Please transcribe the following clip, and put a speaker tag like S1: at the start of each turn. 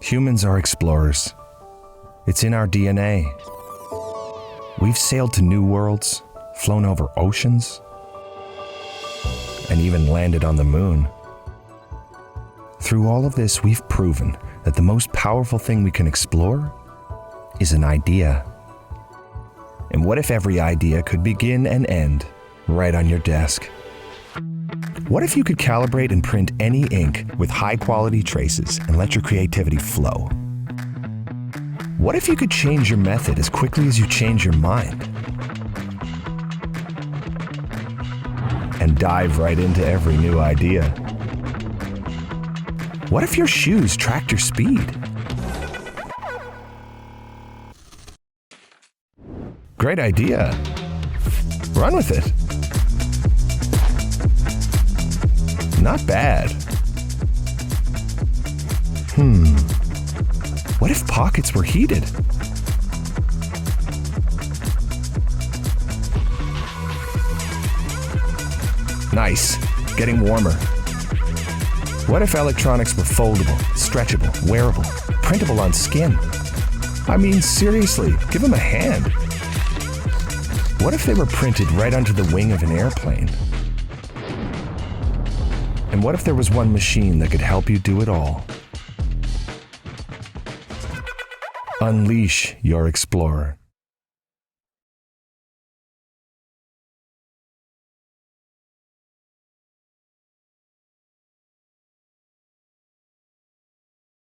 S1: Humans are explorers. It's in our DNA. We've sailed to new worlds, flown over oceans, and even landed on the moon. Through all of this, we've proven that the most powerful thing we can explore is an idea. And what if every idea could begin and end right on your desk? What if you could calibrate and print any ink with high-quality traces and let your creativity flow? What if you could change your method as quickly as you change your mind? And dive right into every new idea? What if your shoes tracked your speed? Great idea. Run with it. Not bad. What if pockets were heated? Nice. Getting warmer. What if electronics were foldable, stretchable, wearable, printable on skin? I mean, seriously, give them a hand. What if they were printed right onto the wing of an airplane? And what if there was one machine that could help you do it all? Unleash your explorer.